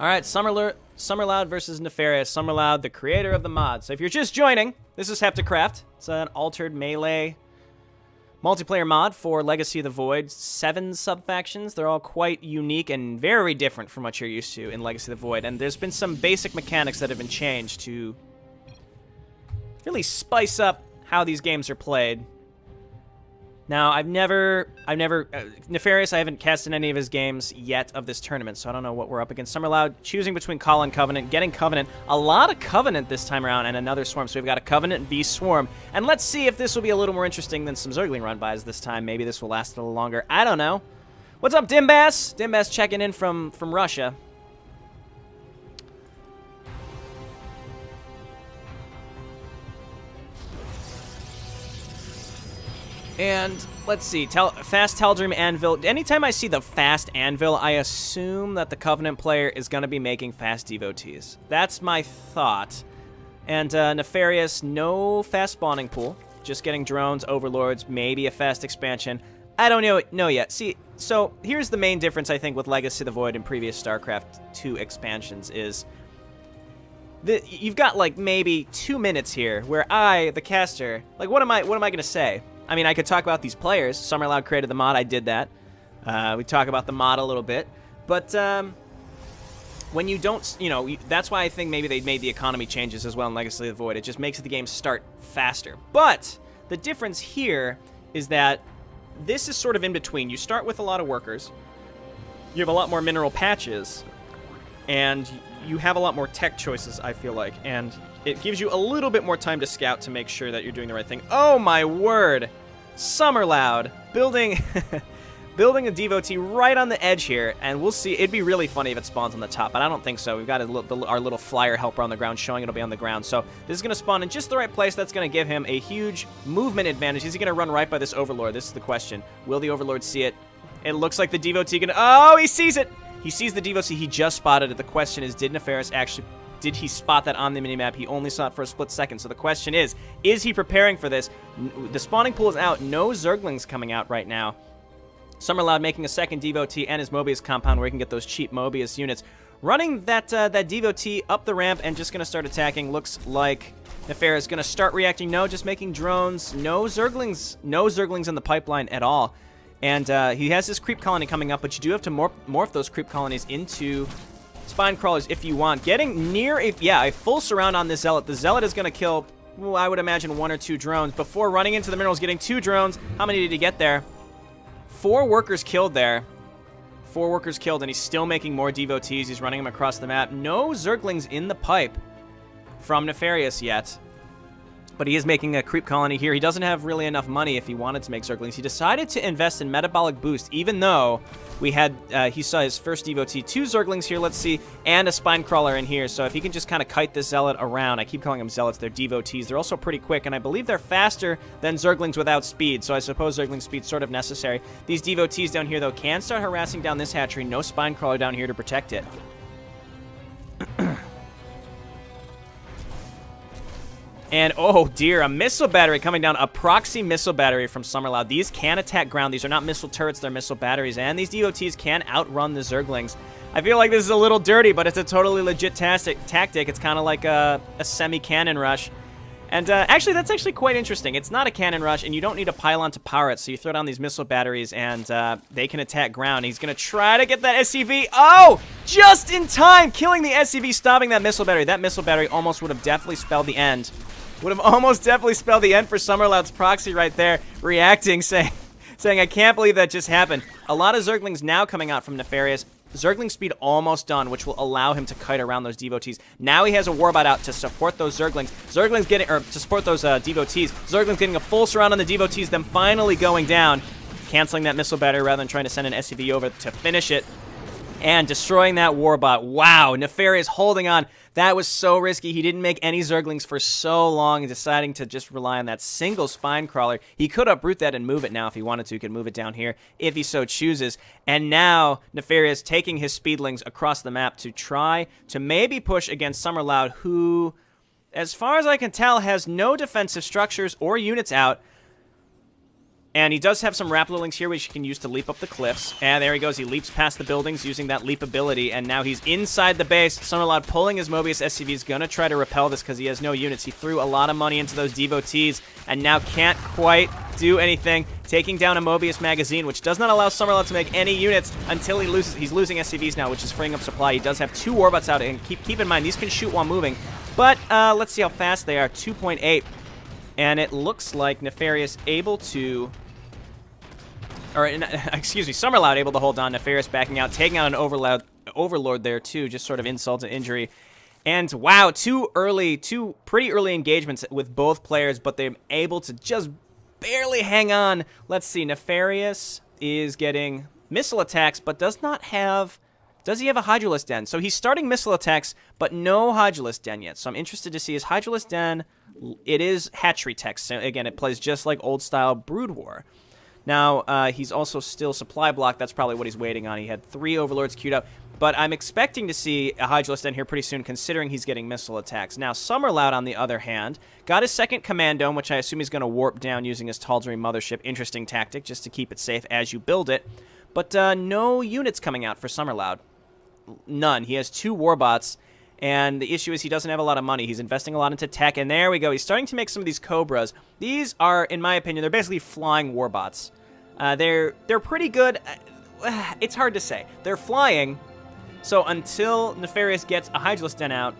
All right, Summerloud versus Nefarious. Summerloud, the creator of the mod. So if you're just joining, this is HeptaCraft. It's an altered melee multiplayer mod for Legacy of the Void. 7 sub-factions. They're all quite unique and very different from what you're used to in Legacy of the Void. And there's been some basic mechanics that have been changed to really spice up how these games are played. Now, I've never, Nefarious, I haven't cast in any of his games yet of this tournament, so I don't know what we're up against. Summerloud, choosing between Call and Covenant, getting Covenant, a lot of Covenant this time around, and another Swarm, so we've got a Covenant v Swarm, and let's see if this will be a little more interesting than some Zergling run-bys this time. Maybe this will last a little longer. I don't know. What's up, Dimbass? Dimbass checking in from Russia. And let's see, Fast Teldream Anvil. Anytime I see the Fast Anvil, I assume that the Covenant player is going to be making Fast Devotees. That's my thought. And Nefarious, no fast spawning pool. Just getting drones, overlords, maybe a fast expansion. I don't know yet. See, so here's the main difference, I think, with Legacy of the Void and previous StarCraft 2 expansions is you've got, like, maybe 2 minutes here where I, the caster, like, what am I going to say? I mean, I could talk about these players. Summerloud created the mod. I did that. We talk about the mod a little bit. But when you don't, that's why I think maybe they made the economy changes as well in Legacy of the Void. It just makes the game start faster. But the difference here is that this is sort of in between. You start with a lot of workers. You have a lot more mineral patches. And you have a lot more tech choices, I feel like. And it gives you a little bit more time to scout to make sure that you're doing the right thing. Oh, my word. Summerloud building building a devotee right on the edge here, and we'll see. It'd be really funny if it spawns on the top, but I don't think so. We've got our little flyer helper on the ground showing it'll be on the ground, so this is going to spawn in just the right place. That's going to give him a huge movement advantage. Is he going to run right by this overlord? This is the question. Will the overlord see it? It looks like the devotee can... Oh, he sees it! He sees the devotee. He just spotted it. The question is, did Nefarious actually... Did he spot that on the minimap? He only saw it for a split second. So the question is he preparing for this? The spawning pool is out. No Zerglings coming out right now. Summerloud making a second devotee and his Mobius compound where he can get those cheap Mobius units. Running that devotee up the ramp and just going to start attacking. Looks like Nefarious is going to start reacting. No, just making drones. No Zerglings in the pipeline at all. And he has this creep colony coming up, but you do have to morph those creep colonies into... spine crawlers if you want. Getting near a full surround on this Zealot. The Zealot is going to kill, well, I would imagine 1 or 2 drones before running into the minerals, getting 2 drones. How many did he get there? 4 workers killed there. 4 workers killed, and he's still making more devotees. He's running them across the map. No Zerglings in the pipe from Nefarious yet. But he is making a creep colony here. He doesn't have really enough money if he wanted to make Zerglings. He decided to invest in Metabolic Boost, even though we had, he saw his first devotee, 2 Zerglings here, let's see, and a Spine Crawler in here. So if he can just kind of kite this Zealot around, I keep calling them Zealots, they're devotees. They're also pretty quick, and I believe they're faster than Zerglings without speed, so I suppose Zergling speed's sort of necessary. These devotees down here, though, can start harassing down this hatchery. No Spine Crawler down here to protect it. And, oh dear, a missile battery coming down. A proxy missile battery from Summerloud. These can attack ground. These are not missile turrets, they're missile batteries. And these DOTs can outrun the Zerglings. I feel like this is a little dirty, but it's a totally legit tactic. It's kind of like a semi-cannon rush. And actually, that's actually quite interesting. It's not a cannon rush, and you don't need a pylon to power it. So you throw down these missile batteries, and they can attack ground. He's going to try to get that SCV. Oh! Just in time! Killing the SCV, stopping that missile battery. That missile battery almost would have definitely spelled the end. Would have almost definitely spelled the end for Summerloud's proxy right there, reacting, saying, I can't believe that just happened. A lot of Zerglings now coming out from Nefarious. Zergling speed almost done, which will allow him to kite around those devotees. Now he has a warbot out to support those Zerglings. Zerglings getting, or to support those devotees. Zerglings getting a full surround on the devotees, them finally going down, canceling that missile battery rather than trying to send an SCV over to finish it. And destroying that warbot. Wow, Nefarious holding on. That was so risky. He didn't make any Zerglings for so long, deciding to just rely on that single Spine Crawler. He could uproot that and move it now if he wanted to. He could move it down here if he so chooses. And now Nefarious taking his Speedlings across the map to try to maybe push against Summerloud, who, as far as I can tell, has no defensive structures or units out. And he does have some Raptor here, which he can use to leap up the cliffs. And there he goes. He leaps past the buildings using that leap ability. And now he's inside the base. Summerloud pulling his Mobius SCV is going to try to repel this because he has no units. He threw a lot of money into those devotees and now can't quite do anything. Taking down a Mobius magazine, which does not allow Summerloud to make any units until he loses. He's losing SCVs now, which is freeing up supply. He does have 2 Warbots out. And keep in mind, these can shoot while moving. But let's see how fast they are. 2.8. And it looks like Nefarious able to... Or, excuse me, Summerloud able to hold on. Nefarious backing out, taking out an Overlord there, too. Just sort of insult to injury. And, wow, two pretty early engagements with both players, but they're able to just barely hang on. Let's see, Nefarious is getting missile attacks, but does not have... Does he have a Hydralisk Den? So he's starting missile attacks, but no Hydralisk Den yet. So I'm interested to see his Hydralisk Den. It is hatchery text. So again, it plays just like old-style Brood War. Now, he's also still supply block. That's probably what he's waiting on. He had 3 Overlords queued up. But I'm expecting to see a Hydralisk Den here pretty soon, considering he's getting missile attacks. Now, Summerloud, on the other hand, got his second Command Dome, which I assume he's going to warp down using his Tal'Darim Mothership. Interesting tactic, just to keep it safe as you build it. But no units coming out for Summerloud. None. He has 2 Warbots. And the issue is he doesn't have a lot of money. He's investing a lot into tech, and there we go. He's starting to make some of these Cobras. These are, in my opinion, they're basically flying Warbots. They're pretty good. It's hard to say. They're flying, so until Nefarious gets a Hydralisk Den out,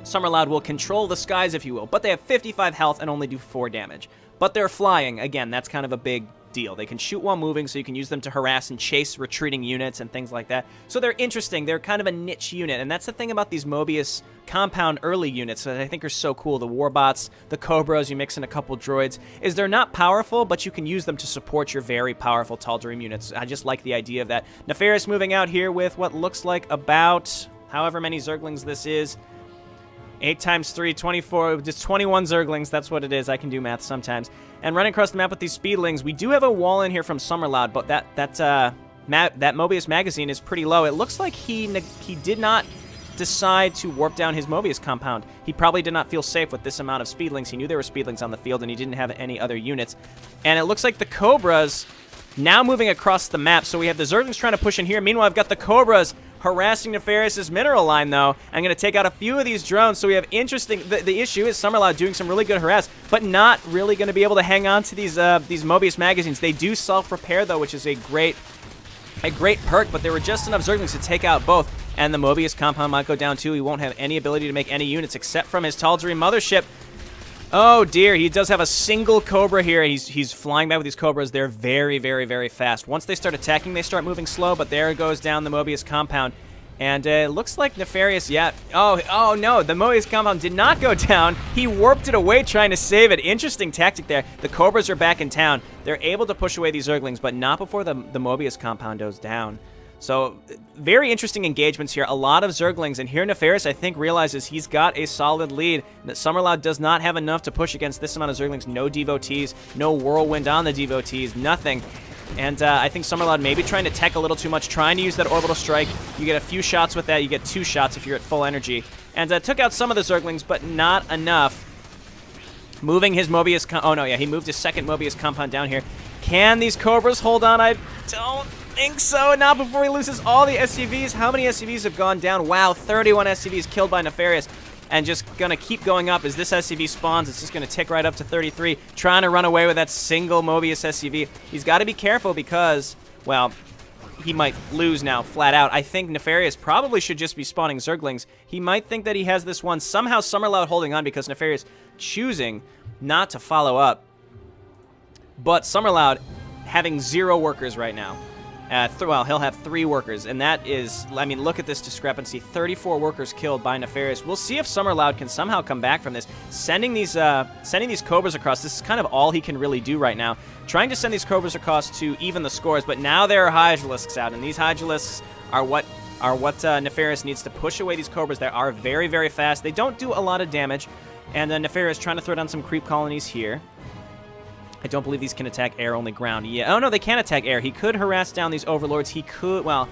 Summerloud will control the skies, if you will. But they have 55 health and only do 4 damage. But they're flying. Again, that's kind of a big deal. They can shoot while moving, so you can use them to harass and chase retreating units and things like that. So they're interesting. They're kind of a niche unit, and that's the thing about these Mobius compound early units that I think are so cool. The Warbots, the Cobras, you mix in a couple droids, is they're not powerful, but you can use them to support your very powerful Tal'Darim units. I just like the idea of that. Nefarious moving out here with what looks like about however many Zerglings this is. 8 times 3, 24, just 21 Zerglings, that's what it is. I can do math sometimes. And running across the map with these Speedlings, we do have a wall in here from Summerloud, but that Mobius magazine is pretty low. It looks like he did not decide to warp down his Mobius compound. He probably did not feel safe with this amount of Speedlings. He knew there were Speedlings on the field, and he didn't have any other units. And it looks like the Cobras now moving across the map. So we have the Zerglings trying to push in here. Meanwhile, I've got the Cobras harassing Nefarious's mineral line, though. I'm going to take out a few of these drones, so we have interesting... The issue is Summerloud doing some really good harass, but not really going to be able to hang on to these Mobius magazines. They do self-repair, though, which is a great perk, but there were just enough Zerglings to take out both, and the Mobius compound might go down, too. He won't have any ability to make any units except from his Tal'Darim Mothership. Oh, dear. He does have a single Cobra here. He's flying back with these Cobras. They're very, very, very fast. Once they start attacking, they start moving slow, but there goes down the Mobius compound. And it looks like Nefarious, yeah. Oh, no. The Mobius compound did not go down. He warped it away trying to save it. Interesting tactic there. The Cobras are back in town. They're able to push away these Zerglings, but not before the Mobius compound goes down. So, very interesting engagements here. A lot of Zerglings, and here Nefarious, I think, realizes he's got a solid lead. That Summerloud does not have enough to push against this amount of Zerglings. No Devotees, no Whirlwind on the Devotees, nothing. And I think Summerloud may be trying to tech a little too much, trying to use that Orbital Strike. You get a few shots with that. You get 2 shots if you're at full energy. And took out some of the Zerglings, but not enough. Moving his Mobius... Oh, no, yeah, he moved his second Mobius compound down here. Can these Cobras hold on? I don't think so. Not before he loses all the SCVs. How many SCVs have gone down? Wow, 31 SCVs killed by Nefarious. And just going to keep going up as this SCV spawns. It's just going to tick right up to 33. Trying to run away with that single Mobius SCV. He's got to be careful because, well, he might lose now flat out. I think Nefarious probably should just be spawning Zerglings. He might think that he has this one. Somehow Summerloud holding on because Nefarious choosing not to follow up. But Summerloud having 0 workers right now. Well, he'll have 3 workers, and that is, I mean, look at this discrepancy. 34 workers killed by Nefarious. We'll see if Summerloud can somehow come back from this. Sending these Cobras across, this is kind of all he can really do right now. Trying to send these Cobras across to even the scores, but now there are Hydralisks out, and these Hydralisks are what Nefarious needs to push away these Cobras. They are very, very fast. They don't do a lot of damage, and Nefarious trying to throw down some creep colonies here. I don't believe these can attack air, only ground. Yeah. Oh, no, they can attack air. He could harass down these Overlords. He could, well,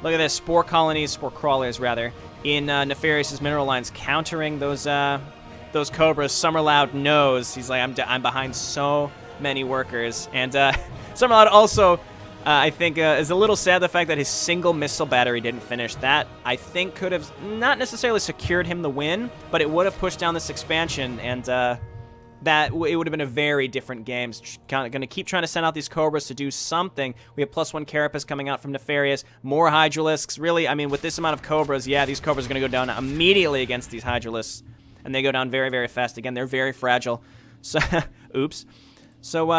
look at this. Spore colonies, spore crawlers, rather, in Nefarious's mineral lines, countering those Cobras. Summerloud knows. He's like, I'm behind so many workers. And Summerloud also, I think, is a little sad the fact that his single missile battery didn't finish. That, I think, could have not necessarily secured him the win, but it would have pushed down this expansion, and it would have been a very different game. Going to keep trying to send out these Cobras to do something. We have +1 Carapace coming out from Nefarious. More Hydralisks. Really, I mean, with this amount of Cobras, yeah, these Cobras are going to go down immediately against these Hydralisks. And they go down very, very fast. Again, they're very fragile. So, oops. So,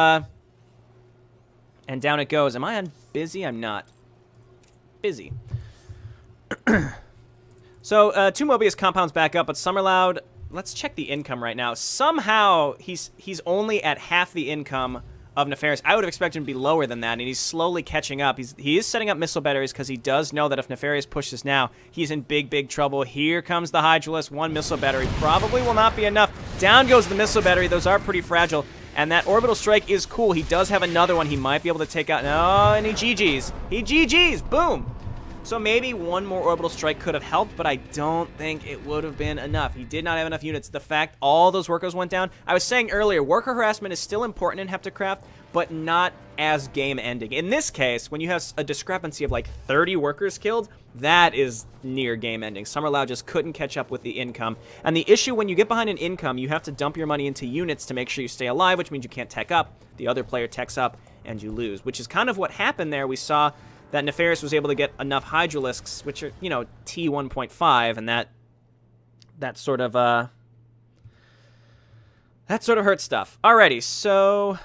and down it goes. Am I on busy? I'm not. Busy. So, 2 Mobius compounds back up, but Summerloud... Let's check the income right now. Somehow, he's only at half the income of Nefarious. I would have expected him to be lower than that, and he's slowly catching up. He is setting up missile batteries because he does know that if Nefarious pushes now, he's in big, big trouble. Here comes the Hydralisk. 1 missile battery probably will not be enough. Down goes the missile battery. Those are pretty fragile, and that orbital strike is cool. He does have another one he might be able to take out. No, and he GG's. He GG's. Boom. So maybe 1 more orbital strike could have helped, but I don't think it would have been enough. He did not have enough units. The fact all those workers went down, I was saying earlier, worker harassment is still important in HeptaCraft, but not as game-ending. In this case, when you have a discrepancy of like 30 workers killed, that is near game-ending. Summerloud just couldn't catch up with the income. And the issue when you get behind an income, you have to dump your money into units to make sure you stay alive, which means you can't tech up. The other player techs up, and you lose, which is kind of what happened there. We saw that Nefarious was able to get enough Hydralisks, which are, you know, T1.5, and that sort of hurt stuff. Alrighty, so